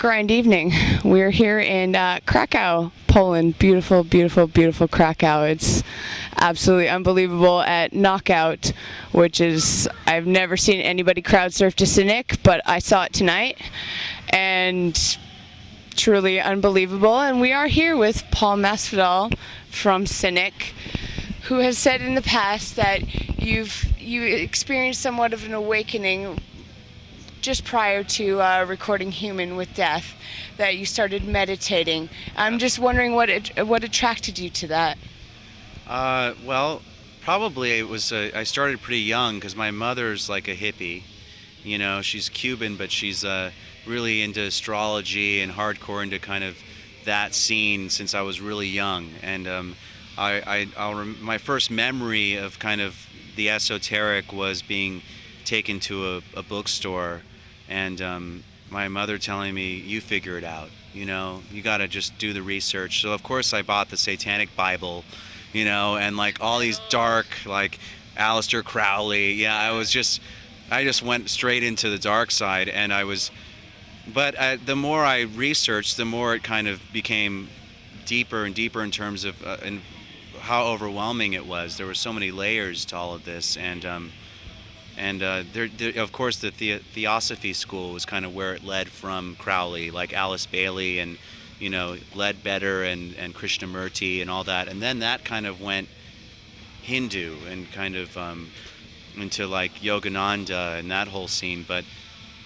grind evening. We're here in Krakow, Poland. Beautiful, beautiful, beautiful Krakow. It's absolutely unbelievable at Knockout, which is, I've never seen anybody crowd surf to Cynic, but I saw it tonight, and truly unbelievable. And we are here with Paul Masvidal from Cynic, who has said in the past that you experienced somewhat of an awakening just prior to recording Human with Death, that you started meditating. I'm just wondering what attracted you to that. Well, probably it was, I started pretty young because my mother's like a hippie. You know, she's Cuban, but she's really into astrology and hardcore into kind of that scene since I was really young. And my first memory of kind of the esoteric was being taken to a bookstore, and my mother telling me, "You figure it out. You know, you got to just do the research." So of course I bought the Satanic Bible, you know, and like all these dark, like Aleister Crowley. Yeah, I just went straight into the dark side, and but the more I researched, the more it kind of became deeper and deeper in terms of and how overwhelming it was. There were so many layers to all of this, and of course the Theosophy school was kind of where it led from Crowley, like Alice Bailey and, you know, Ledbetter and Krishnamurti and all that, and then that kind of went Hindu and kind of into like Yogananda and that whole scene. But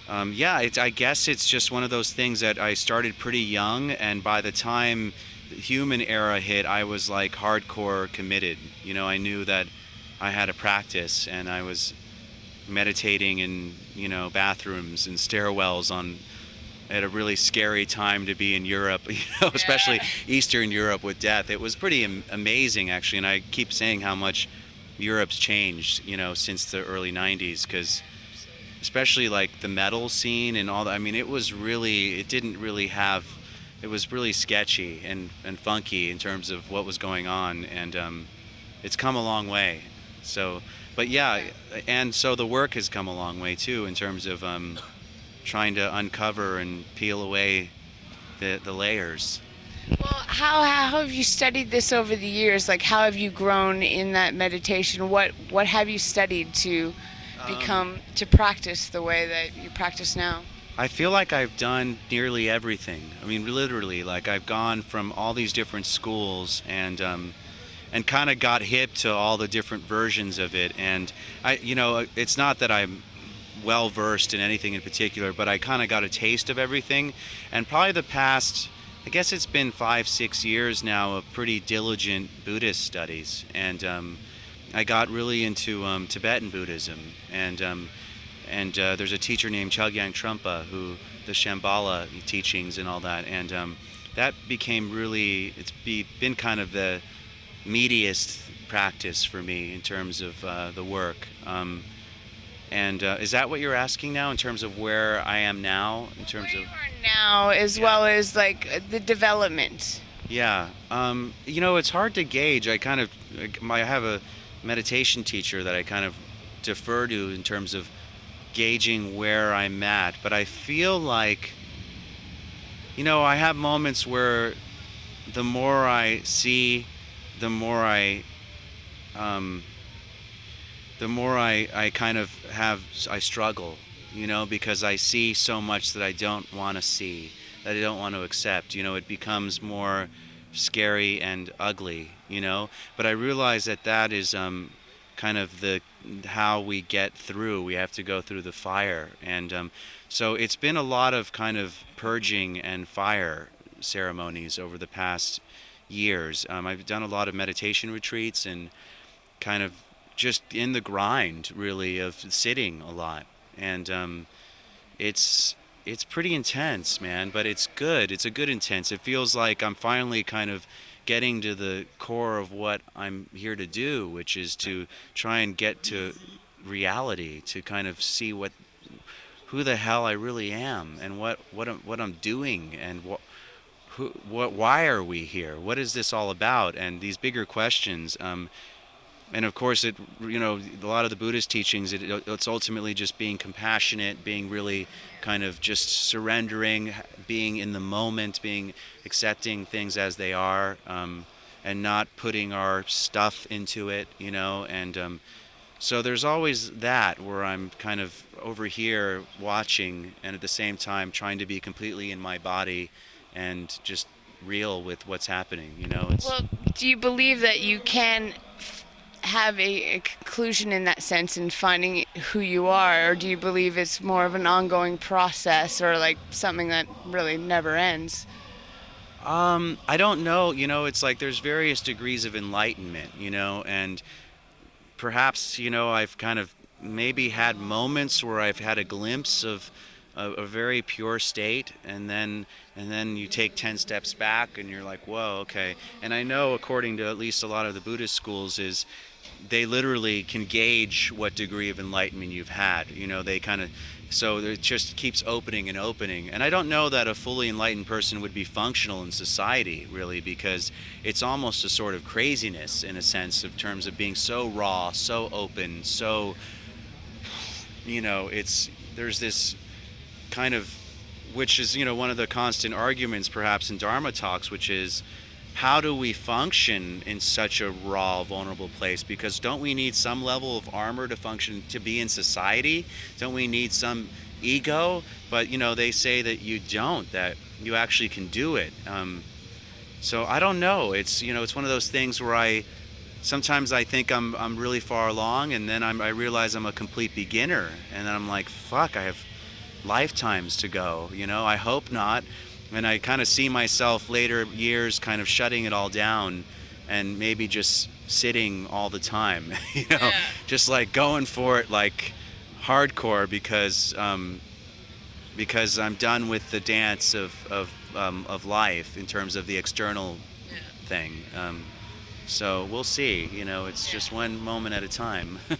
yeah, I guess it's just one of those things that I started pretty young, and by the time the Human era hit, I was like hardcore committed. You know, I knew that I had a practice, and I was meditating in, you know, bathrooms and stairwells at a really scary time to be in Europe, you know, especially Eastern Europe with death. It was pretty amazing, actually, and I keep saying how much Europe's changed, you know, since the early 90s, because especially like the metal scene and all that, I mean, it was really sketchy and funky in terms of what was going on, and it's come a long way. So, but yeah, and so the work has come a long way too in terms of trying to uncover and peel away the layers. Well, how have you studied this over the years? Like, how have you grown in that meditation? What have you studied to to practice the way that you practice now? I feel like I've done nearly everything. I mean, literally, like I've gone from all these different schools and kind of got hip to all the different versions of it. And you know, it's not that I'm well versed in anything in particular, but I kind of got a taste of everything. And probably the past, I guess it's been 5-6 years now of pretty diligent Buddhist studies. And I got really into Tibetan Buddhism, and there's a teacher named Chogyam Trungpa who the Shambhala teachings and all that, and that became really, been kind of the meatiest practice for me in terms of the work. Is that what you're asking now in terms of where I am now in terms where of you are now, as well as like the development? Yeah, you know, it's hard to gauge. I have a meditation teacher that I kind of defer to in terms of gauging where I'm at, but I feel like, you know, I have moments where the more I see, the more I kind of I struggle, you know, because I see so much that I don't want to see, that I don't want to accept. You know, it becomes more scary and ugly, you know, but I realize that is kind of how we get through. We have to go through the fire, and so it's been a lot of kind of purging and fire ceremonies over the past years. I've done a lot of meditation retreats and kind of just in the grind, really, of sitting a lot, and it's pretty intense, man, but it's good. It's a good intense. It feels like I'm finally kind of getting to the core of what I'm here to do, which is to try and get to reality, to kind of see who the hell I really am, and what I'm doing, and why are we here? What is this all about? And these bigger questions. and of course, a lot of the Buddhist teachings, it's ultimately just being compassionate, being really kind of just surrendering, being in the moment, being accepting things as they are, and not putting our stuff into it, and so there's always that where I'm kind of over here watching and at the same time trying to be completely in my body and just real with what's happening. It's Well, do you believe that you can have a conclusion in that sense in finding who you are, or do you believe it's more of an ongoing process or like something that really never ends? I don't know, it's like there's various degrees of enlightenment, and perhaps, I've kind of maybe had moments where I've had a glimpse of a very pure state, and then you take 10 steps back and you're like, whoa, okay. And I know, according to at least a lot of the Buddhist schools, is they literally can gauge what degree of enlightenment you've had. They kind of, so it just keeps opening and opening. And I don't know that a fully enlightened person would be functional in society, really, because it's almost a sort of craziness in a sense of terms of being so raw, so open, so, it's, there's this kind of, which is, one of the constant arguments perhaps in Dharma talks, which is, how do we function in such a raw, vulnerable place? Because don't we need some level of armor to function, to be in society? Don't we need some ego? But, they say that you don't, that you actually can do it. So I don't know. It's one of those things where sometimes I think I'm really far along, and then I realize I'm a complete beginner. And then I'm like, fuck, I have lifetimes to go. I hope not. And I kind of see myself later years kind of shutting it all down and maybe just sitting all the time, Yeah. just like going for it like hardcore because I'm done with the dance of life in terms of the external thing. So we'll see. It's just one moment at a time.